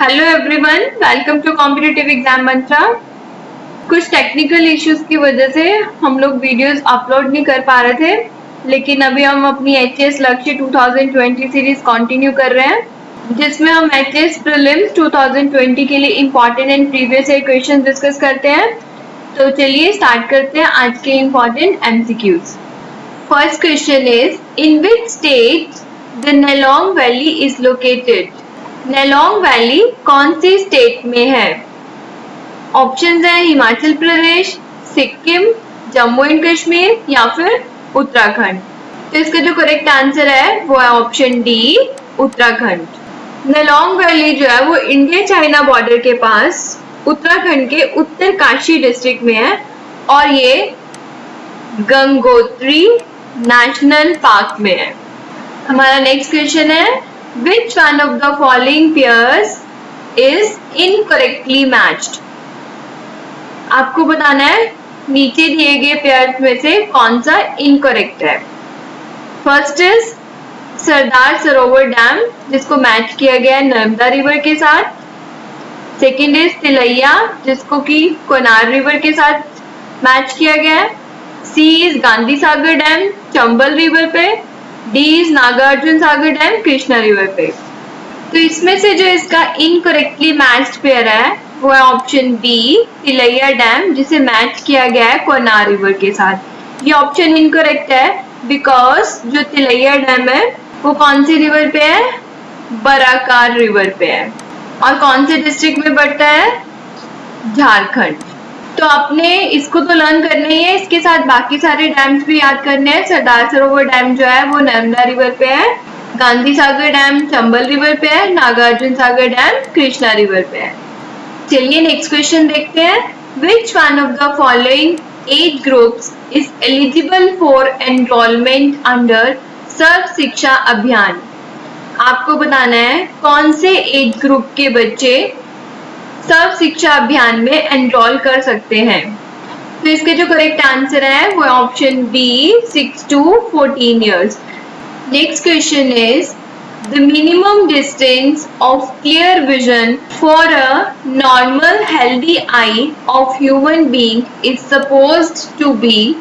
Hello everyone, welcome to competitive exam mantra. कुछ technical issues की वजह से हम लोग वीडियोस अपलोड नहीं कर पा रहे थे, लेकिन अभी हम अपनी एचएस लक्ष्य 2020 सीरीज कंटिन्यू कर रहे हैं, जिसमें हम एचएस प्रीलिम्स 2020 के लिए important and previous year question discuss करते हैं। तो चलिए स्टार्ट करते हैं आज के important MCQs. First question is, in which state the Nelong valley is located? Nelong valley कौन सी स्टेट में है? ऑप्शंस हैं हिमाचल प्रदेश, सिक्किम, जम्मू एंड कश्मीर या फिर उत्तराखंड। तो इसका जो करेक्ट आंसर है वो है option D, Uttarakhand. Nelong valley जो है वो इंडिया चाइना बॉर्डर के पास उत्तराखंड के उत्तरकाशी डिस्ट्रिक्ट में है और ये गंगोत्री नेशनल पार्क में है। हमारा नेक्स्ट क्वेश्चन है, Which one of the following pairs is incorrectly matched? आपको बताना है नीचे दिए गए पेयर्स में से कौन सा इनकरेक्ट है। First is Sardar Sarovar dam, जिसको मैच किया गया है नर्मदा रिवर के साथ। सेकेंड इज तिलैया, जिसको कि कोनार रिवर के साथ मैच किया गया है। C is Gandhi Sagar dam, Chambal river पे। D is Nagarjuna Sagar dam, Krishna river पे। तो इसमें से जो इसका इनकरेक्टली मैच्ड पेयर है वो है ऑप्शन बी, तिलैया डैम, जिसे मैच किया गया है कोनार रिवर के साथ। ये ऑप्शन इनकरेक्ट है बिकॉज जो तिलैया डैम है वो कौन सी रिवर पे है? बराकार रिवर पे है। और कौन से डिस्ट्रिक्ट में पड़ता है? झारखंड। तो आपने इसको तो लर्न करना ही है, इसके साथ बाकी सारे डैम्स भी याद करने हैं। सरदार सरोवर डैम जो है वो नर्मदा रिवर पे है, गांधी सागर डैम चंबल रिवर पे है, नागार्जुन सागर डैम कृष्णा रिवर पे है। चलिए नेक्स्ट क्वेश्चन देखते हैं। Which one of the following age groups is eligible for enrolment under Sarva Shiksha Abhiyan? आपको बताना है कौन से एज ग्रुप के बच्चे सर्व शिक्षा अभियान में एनरोल कर सकते हैं। तो इसके जो करेक्ट आंसर है वो option B, 6 to 14 years। Next question is, the minimum distance of clear vision for a normal healthy eye of human being is supposed to be.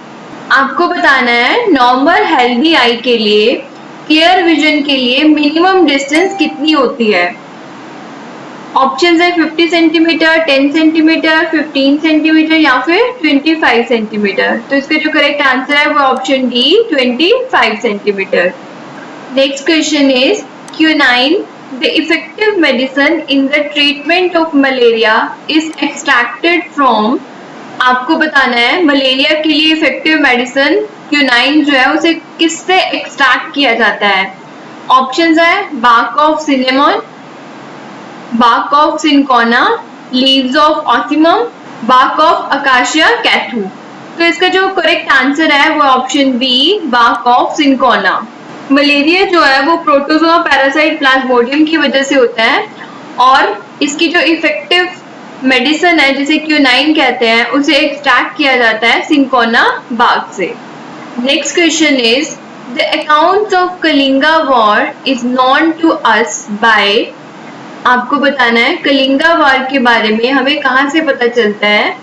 आपको बताना है नॉर्मल हेल्दी आई के लिए, क्लियर विजन के लिए minimum distance कितनी होती है। ऑप्शन है 50 सेंटीमीटर, 10 सेंटीमीटर, 15 सेंटीमीटर या फिर 25 सेंटीमीटर। तो इसका जो करेक्ट आंसर है वो option D, 25 centimetre. Next question is, quinine the effective medicine in the treatment of malaria is extracted from. आपको बताना है मलेरिया के लिए इफेक्टिव मेडिसिन क्विनाइन जो है उसे किससे एक्सट्रैक्ट किया जाता है। ऑप्शंस है bark of cinnamon, bark of cinchona, leaves of ocimum, bark of acacia cathu। तो इसका जो करेक्ट आंसर है वो option B, bark of cinchona। Malaria जो है वो प्रोटोजोआ पैरासाइट प्लाज्मोडियम की वजह से होता है और इसकी जो इफेक्टिव मेडिसिन है जिसे क्विनाइन कहते हैं उसे एक्सट्रैक्ट किया जाता है सिंकोना बार्क से। Next question is, the accounts of Kalinga war is known to us by. आपको बताना है कलिंगा वार के बारे में हमें कहाँ से पता चलता है।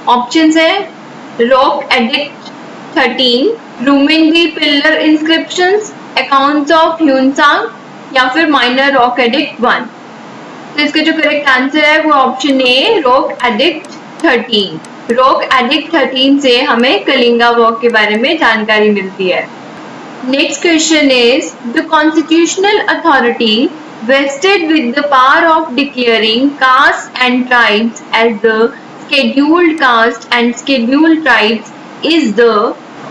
ऑप्शंस है rock edict 13, Rummindei pillar inscriptions, accounts of Hiuen Tsang या फिर माइनर रॉक एडिक्ट 1। तो इसका जो करेक्ट आंसर है वो ऑप्शन ए, रॉक एडिक्ट 13। रॉक एडिक्ट 13 से हमें कलिंगा वॉर के बारे में जानकारी मिलती है। Next question is, the constitutional authority vested with the power of declaring castes and tribes as the scheduled caste and scheduled tribes is the।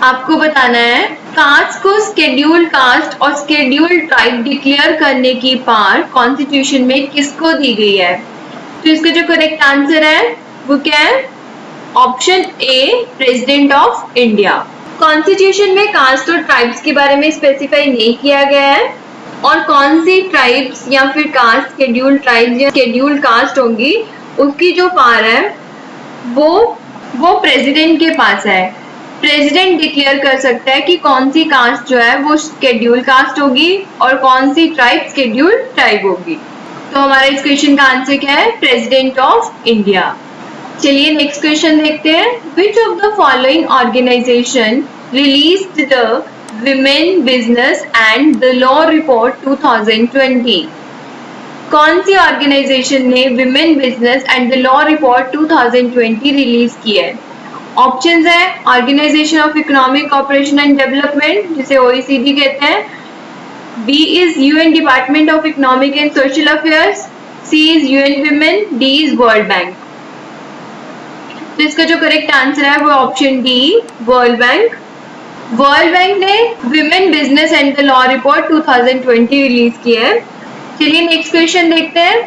आपको बताना है कास्ट को scheduled caste और scheduled tribe डिक्लेयर करने की पावर कॉन्स्टिट्यूशन में किसको दी गई है। तो इसका जो करेक्ट आंसर है वो क्या है? Option A, president of India. Constitution में कास्ट और ट्राइब्स के बारे में स्पेसिफाई नहीं किया गया है और कौन सी ट्राइब्स या फिर कास्ट, शेड्यूल्ड ट्राइब्स या शेड्यूल्ड कास्ट होंगी उसकी जो पावर है वो प्रेसिडेंट के पास है। प्रेसिडेंट डिक्लेयर कर सकता है कि कौन सी कास्ट जो है वो शेड्यूल कास्ट होगी और कौन सी ट्राइब शेड्यूल ट्राइब होगी। तो तो हमारा इस क्वेश्चन का आंसर क्या है? President of India. चलिए नेक्स्ट क्वेश्चन देखते हैं। Which of the following organisation released the women business and the law report 2020? कौन सी ऑर्गेनाइजेशन ने women business and the law report 2020 release की है? ऑप्शंस है organisation of economic cooperation and development, जिसे OECD कहते हैं, B is UN department of economic and social affairs, C is UN women, D is world bank. तो इसका जो correct answer है वो option D, World Bank. World Bank ने women business and the law report 2020 release की है। चलिए next question देखते हैं।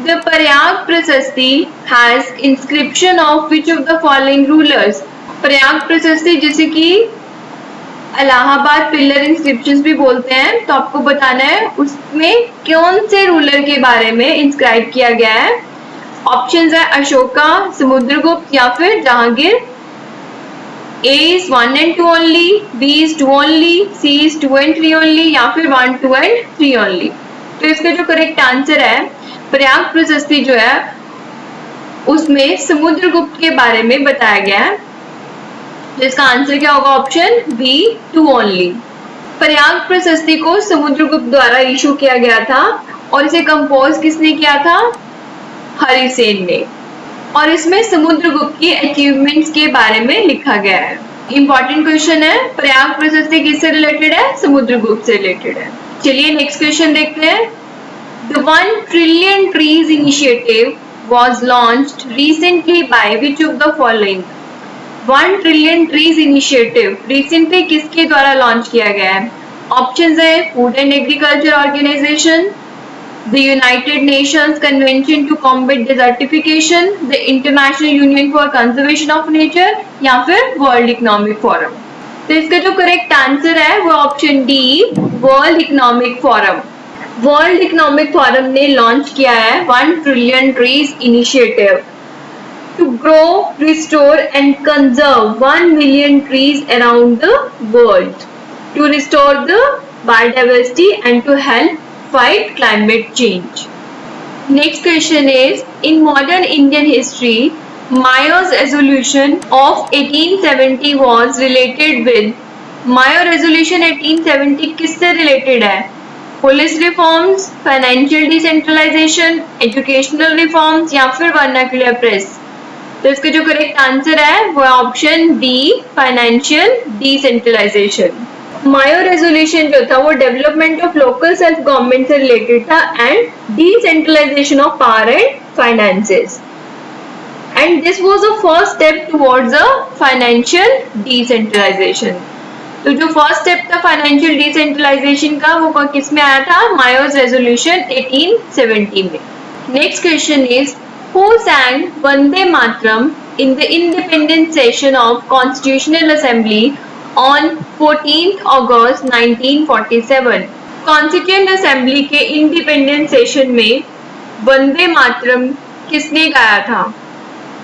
द प्रयाग प्रशस्ति has inscription of which of the following rulers? Prayag प्रशस्ति जिसे कि इलाहाबाद पिलर इंस्क्रिप्शंस भी बोलते हैं, तो आपको बताना है उसमें कौन से रूलर के बारे में इंस्क्राइब किया गया है। ऑप्शंस है अशोका, समुद्रगुप्त या फिर Jahangir. A is 1 and 2 only, B is 2 only, C is 2 and 3 only या फिर 1, 2 and 3 only। तो इसका जो करेक्ट आंसर है प्रयाग प्रशस्ति जो है उसमें समुद्रगुप्त के बारे में बताया गया है। तो इसका आंसर क्या होगा? Option B, 2 only। प्रयाग प्रशस्ति को समुद्रगुप्त द्वारा इशू किया गया था और इसे कंपोज किसने किया था? हरिसेन ने। और इसमें समुद्रगुप्त की अचीवमेंट्स के बारे में लिखा गया है। इंपॉर्टेंट क्वेश्चन है। प्रयाग प्रशस्ति किससे रिलेटेड है? समुद्रगुप्त से रिलेटेड है। चलिए नेक्स्ट क्वेश्चन देखते हैं। The 1 trillion trees initiative was launched recently by which of the following? 1 trillion trees initiative recently किसके द्वारा लॉन्च किया गया है? ऑप्शंस है food and agriculture organisation, the United Nations Convention to Combat Desertification, the International Union for Conservation of Nature या फिर World Economic Forum। तो इसका जो करेक्ट आंसर है वो option D, world economic forum. World economic forum ने launch किया है 1 trillion trees initiative to grow, restore and conserve 1 million trees around the world to restore the biodiversity and to help fight climate change. Next question is, in modern Indian history, Mayo's resolution of 1870 was related with? Mayo resolution 1870 किससे related है? Police reforms, financial decentralisation, educational reforms या फिर vernacular press. तो इसका जो correct answer है वो option D, financial decentralisation. Mayo resolution जो था वो development of local self government से रिलेटेड था and decentralisation of power and finances, and this was the first step towards a financial decentralisation. तो जो फर्स्ट स्टेप था फाइनेंशियल डिसेंट्रलाइजेशन का वो किस में आया था? मायोस रेजोल्यूशन 1870 में। Next question is, who sang Vande Mataram in the independent session of Constitutional Assembly on 14th August 1947? Constituent assembly के इंडिपेंडेंट सेशन में वंदे मातरम किसने गाया था?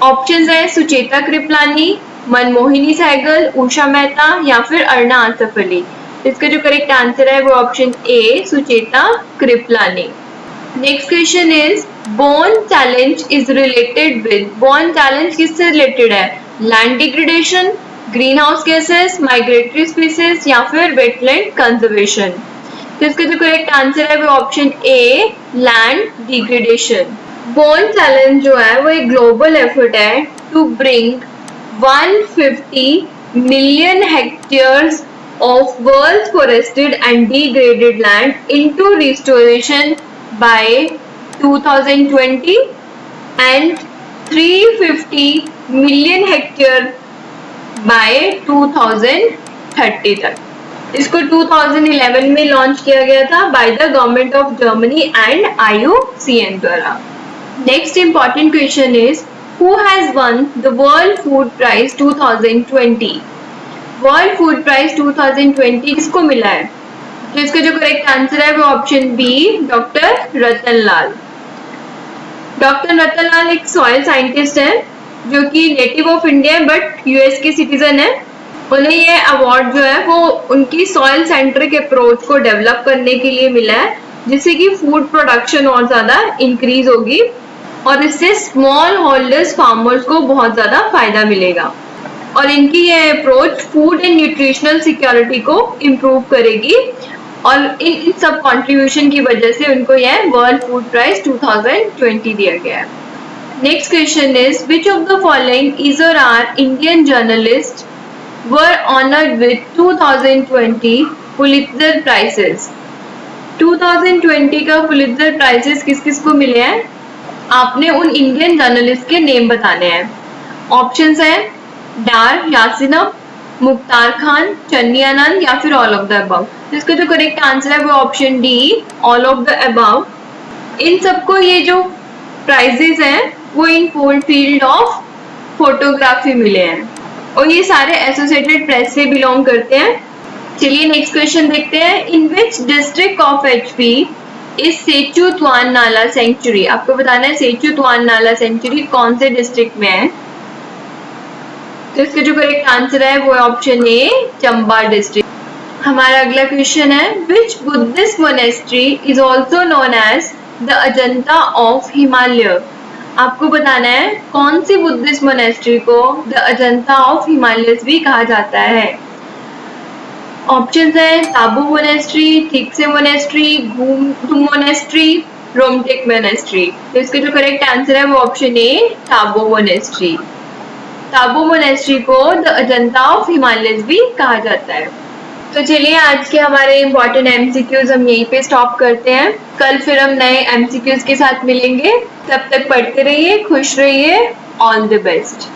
ऑप्शंस है सुचेता कृपलानी, मनमोहिनी सहगल, उषा मेहता या फिर अरुणा आसफ अली। इसका जो करेक्ट आंसर है वो option A, Sucheta Kripalani. Next question is, Bonn challenge is related with? Bonn challenge किससे रिलेटेड है? Land degradation, greenhouse gases, migratory species या फिर वेटलैंड कंजर्वेशन। तो इसका जो करेक्ट आंसर है वो option A, land degradation. Bonn challenge जो है वो एक ग्लोबल एफर्ट है to bring 150 million hectares of world's forested and degraded land into restoration by 2020 and 350 million hectare by 2030 तक। इसको 2011 में लॉन्च किया गया था by the government of Germany and IUCN द्वारा। Next important question is, who has won the World Food Prize 2020? World Food Prize 2020 किसको मिला है? तो इसका जो करेक्ट आंसर है वो ऑप्शन बी, डॉक्टर रतन लाल। डॉक्टर रतन लाल एक सॉइल साइंटिस्ट है जो कि नेटिव ऑफ इंडिया है बट यूएस के सिटीजन है। उन्हें ये अवार्ड जो है वो उनकी सॉइल सेंट्रिक अप्रोच को डेवलप करने के लिए मिला है जिससे कि फूड प्रोडक्शन और ज्यादा इंक्रीज होगी और इससे स्मॉल होल्डर्स फार्मर्स को बहुत ज्यादा फायदा मिलेगा। और इनकी ये approach food and nutritional security को इम्प्रूव करेगी और इन सब कंट्रीब्यूशन की वजह से उनको यह वर्ल्ड फूड प्राइज 2020 दिया गया है। Next question is which of the following is or are Indian journalist were honoured with 2020 Pulitzer prizes. 2020 का पुलित्जर प्राइजेस किस किस को मिले हैं? आपने उन इंडियन जर्नलिस्ट के नेम बताने हैं। ऑप्शंस हैं डार यासिनम, मुख्तार खान, चन्नी आनंद या फिर ऑल ऑफ द अबव। इसका जो करेक्ट आंसर है वो option D, all of the above. इन सबको ये जो प्राइजेस हैं वो इन फील्ड ऑफ फोटोग्राफी मिले हैं और ये सारे एसोसिएटेड प्रेस से बिलोंग करते हैं। चलिए नेक्स्ट क्वेश्चन देखते हैं। In which district of HP is Sechu Tuan Nala sanctuary. आपको बताना है सेचुतवान नाला सेंचुरी कौन से डिस्ट्रिक्ट में है। तो इसका जो करेक्ट आंसर है वो ऑप्शन ए, चंबा डिस्ट्रिक्ट। हमारा अगला क्वेश्चन है which Buddhist monastery is also known as the Ajanta of Himalaya. आपको बताना है कौन सी बुद्धिस्ट मोनेस्ट्री को द अजंता ऑफ हिमालयस भी कहा जाता है। ऑप्शंस हैं Tabo monastery, Thiksey monastery, Ghoom monastery, Rumtek monastery. तो इसका जो करेक्ट आंसर है वो option A, Tabo monastery. Tabo monastery को द अजंता ऑफ हिमालयस भी कहा जाता है। तो चलिए आज के हमारे इम्पोर्टेंट MCQs हम यहीं पे स्टॉप करते हैं। कल फिर हम नए MCQs के साथ मिलेंगे। तब तक पढ़ते रहिए, खुश रहिए। All the best.